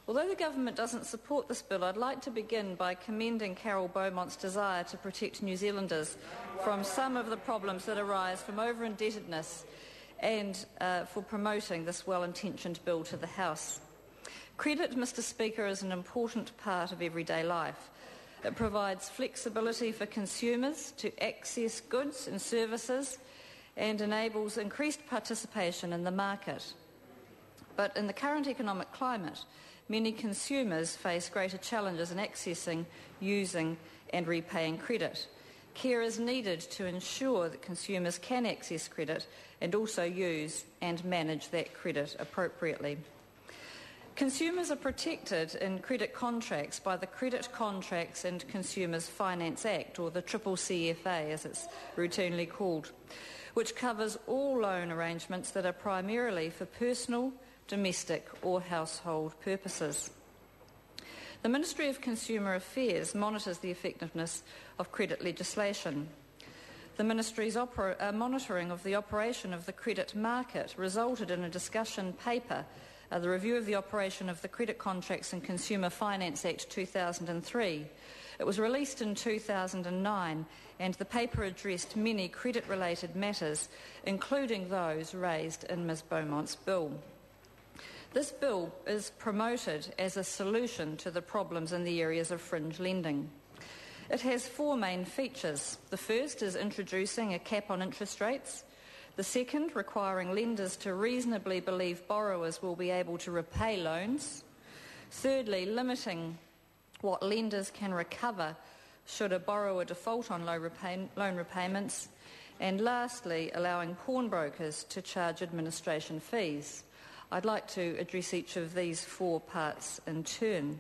Although the Government doesn't support this bill, I'd like to begin by commending Carol Beaumont's desire to protect New Zealanders from some of the problems that arise from over-indebtedness and for promoting this well-intentioned bill to the House. Credit, Mr Speaker, is an important part of everyday life. It provides flexibility for consumers to access goods and services and enables increased participation in the market. But in the current economic climate, many consumers face greater challenges in accessing, using and repaying credit. Care is needed to ensure that consumers can access credit and also use and manage that credit appropriately. Consumers are protected in credit contracts by the Credit Contracts and Consumers Finance Act, or the CCCFA as it's routinely called, which covers all loan arrangements that are primarily for personal, domestic or household purposes. The Ministry of Consumer Affairs monitors the effectiveness of credit legislation. The Ministry's monitoring of the operation of the credit market resulted in a discussion paper, the review of the operation of the Credit Contracts and Consumer Finance Act 2003. It was released in 2009 and the paper addressed many credit-related matters, including those raised in Ms Beaumont's bill. This bill is promoted as a solution to the problems in the areas of fringe lending. It has four main features. The first is introducing a cap on interest rates. The second, requiring lenders to reasonably believe borrowers will be able to repay loans. Thirdly, limiting what lenders can recover should a borrower default on loan repayments. And lastly, allowing pawnbrokers to charge administration fees. I'd like to address each of these four parts in turn.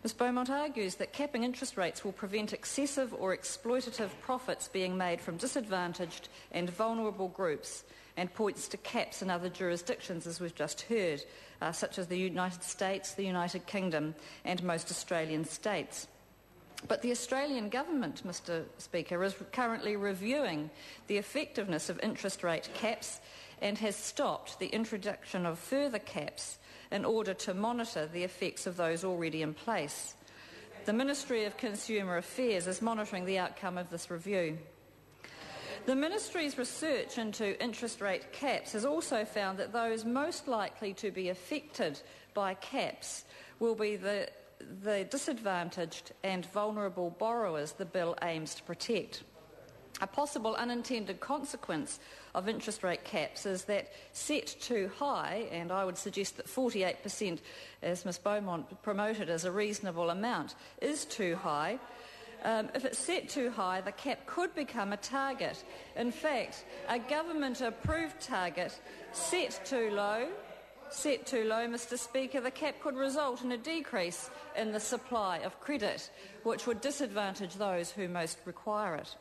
Ms Beaumont argues that capping interest rates will prevent excessive or exploitative profits being made from disadvantaged and vulnerable groups, and points to caps in other jurisdictions, as we've just heard, such as the United States, the United Kingdom and most Australian states. But the Australian Government, Mr Speaker, is currently reviewing the effectiveness of interest rate caps and has stopped the introduction of further caps in order to monitor the effects of those already in place. The Ministry of Consumer Affairs is monitoring the outcome of this review. The Ministry's research into interest rate caps has also found that those most likely to be affected by caps will be the disadvantaged and vulnerable borrowers the bill aims to protect. A possible unintended consequence of interest rate caps is that set too high, and I would suggest that 48%, as Ms Beaumont promoted as a reasonable amount, is too high. If it's set too high, the cap could become a target. In fact, a government-approved target set too low, Mr Speaker, the cap could result in a decrease in the supply of credit, which would disadvantage those who most require it.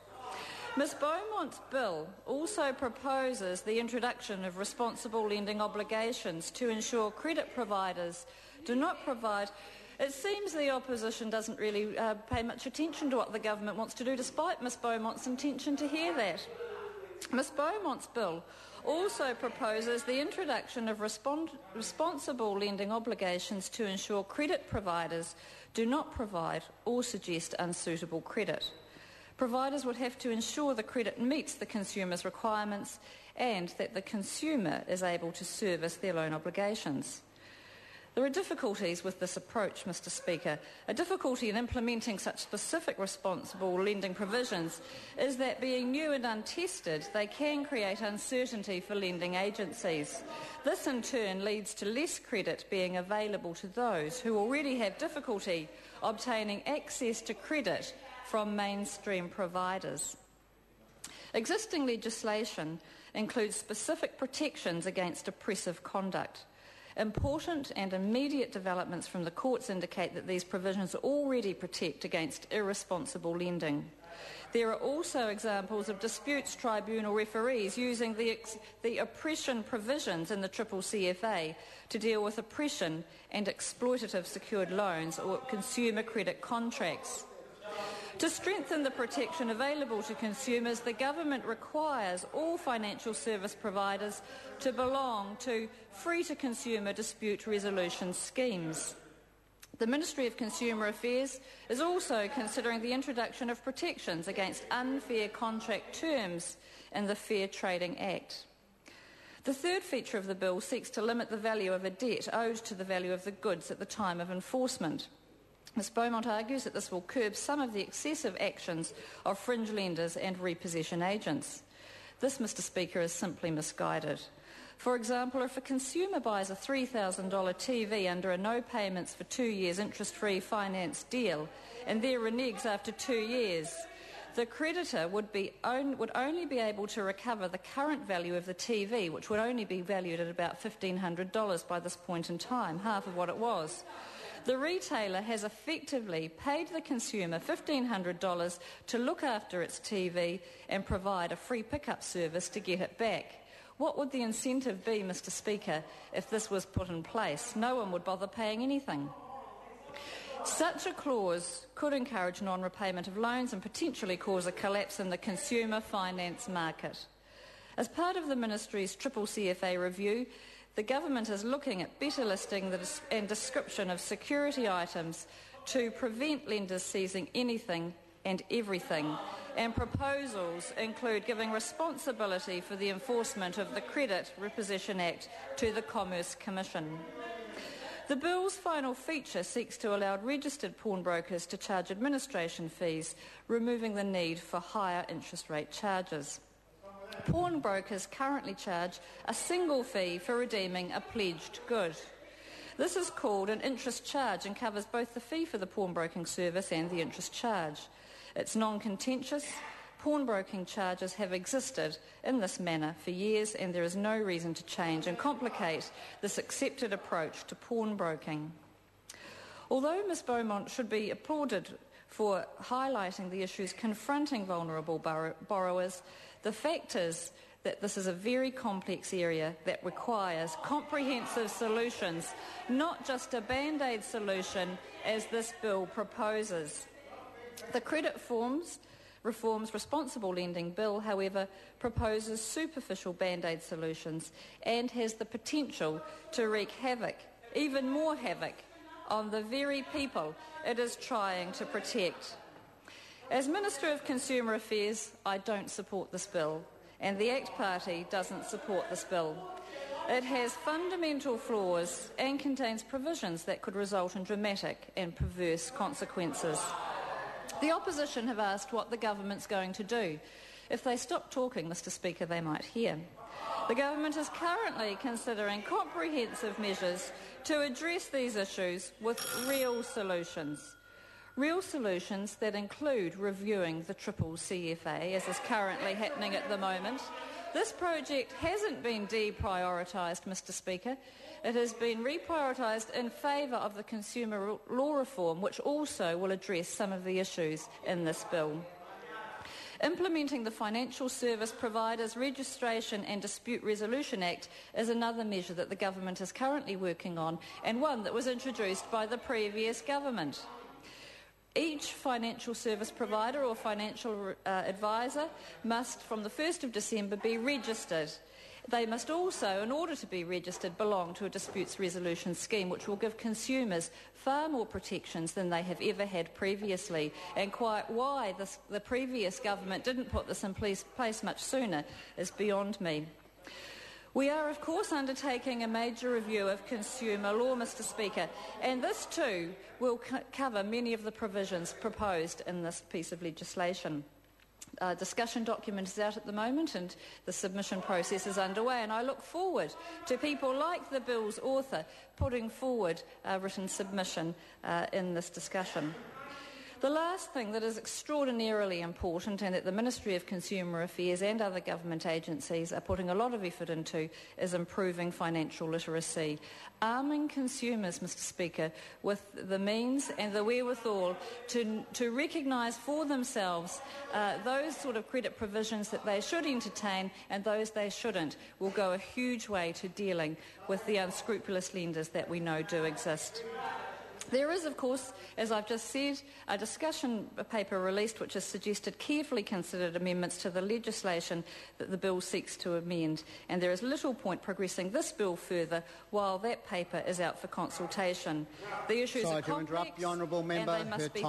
Ms Beaumont's bill also proposes the introduction of responsible lending obligations to ensure credit providers do not provide. It seems the opposition doesn't really pay much attention to what the government wants to do, despite Ms Beaumont's intention to hear that. Ms Beaumont's bill also proposes the introduction of responsible lending obligations to ensure credit providers do not provide or suggest unsuitable credit. Providers would have to ensure the credit meets the consumer's requirements and that the consumer is able to service their loan obligations. There are difficulties with this approach, Mr Speaker. A difficulty in implementing such specific responsible lending provisions is that, being new and untested, they can create uncertainty for lending agencies. This in turn leads to less credit being available to those who already have difficulty obtaining access to credit from mainstream providers. Existing legislation includes specific protections against oppressive conduct. Important and immediate developments from the courts indicate that these provisions already protect against irresponsible lending. There are also examples of disputes tribunal referees using the oppression provisions in the CCCFA to deal with oppression and exploitative secured loans or consumer credit contracts. To strengthen the protection available to consumers, the government requires all financial service providers to belong to free-to-consumer dispute resolution schemes. The Ministry of Consumer Affairs is also considering the introduction of protections against unfair contract terms in the Fair Trading Act. The third feature of the bill seeks to limit the value of a debt owed to the value of the goods at the time of enforcement. Ms Beaumont argues that this will curb some of the excessive actions of fringe lenders and repossession agents. This, Mr Speaker, is simply misguided. For example, if a consumer buys a $3,000 TV under a no payments for 2 years interest-free finance deal and there reneges after 2 years, the creditor would only be able to recover the current value of the TV, which would only be valued at about $1,500 by this point in time, half of what it was. The retailer has effectively paid the consumer $1,500 to look after its TV and provide a free pickup service to get it back. What would the incentive be, Mr Speaker, if this was put in place? No one would bother paying anything. Such a clause could encourage non-repayment of loans and potentially cause a collapse in the consumer finance market. As part of the Ministry's CCCFA review, the Government is looking at better listing and description of security items to prevent lenders seizing anything and everything, and proposals include giving responsibility for the enforcement of the Credit Repossession Act to the Commerce Commission. The bill's final feature seeks to allow registered pawnbrokers to charge administration fees, removing the need for higher interest rate charges. Pawnbrokers currently charge a single fee for redeeming a pledged good. This is called an interest charge and covers both the fee for the pawnbroking service and the interest charge. It's non-contentious. Pawnbroking charges have existed in this manner for years, and there is no reason to change and complicate this accepted approach to pawnbroking. Although Ms Beaumont should be applauded for highlighting the issues confronting vulnerable borrowers, the fact is that this is a very complex area that requires comprehensive solutions, not just a band-aid solution as this bill proposes. The Credit Reforms Responsible Lending Bill, however, proposes superficial band-aid solutions and has the potential to wreak havoc, even more havoc, on the very people it is trying to protect. As Minister of Consumer Affairs, I don't support this bill, and the ACT Party doesn't support this bill. It has fundamental flaws and contains provisions that could result in dramatic and perverse consequences. The opposition have asked what the government's going to do. If they stop talking, Mr Speaker, they might hear. The government is currently considering comprehensive measures to address these issues with real solutions. Real solutions that include reviewing the CCCFA, as is currently happening at the moment. This project hasn't been deprioritised, Mr Speaker. It has been reprioritised in favour of the consumer law reform, which also will address some of the issues in this bill. Implementing the Financial Service Providers Registration and Dispute Resolution Act is another measure that the government is currently working on, and one that was introduced by the previous government. Each financial service provider or financial advisor must, from the 1st of December, be registered. They must also, in order to be registered, belong to a disputes resolution scheme, which will give consumers far more protections than they have ever had previously. And quite why the previous government didn't put this in place much sooner is beyond me. We are, of course, undertaking a major review of consumer law, Mr Speaker, and this too will cover many of the provisions proposed in this piece of legislation. A discussion document is out at the moment and the submission process is underway, and I look forward to people like the bill's author putting forward a written submission in this discussion. The last thing that is extraordinarily important, and that the Ministry of Consumer Affairs and other government agencies are putting a lot of effort into, is improving financial literacy. Arming consumers, Mr Speaker, with the means and the wherewithal to recognise for themselves those sort of credit provisions that they should entertain and those they shouldn't will go a huge way to dealing with the unscrupulous lenders that we know do exist. There is, of course, as I've just said, a discussion paper released which has suggested carefully considered amendments to the legislation that the bill seeks to amend, and there is little point progressing this bill further while that paper is out for consultation. The issues are complex, to interrupt the honourable member. and they must be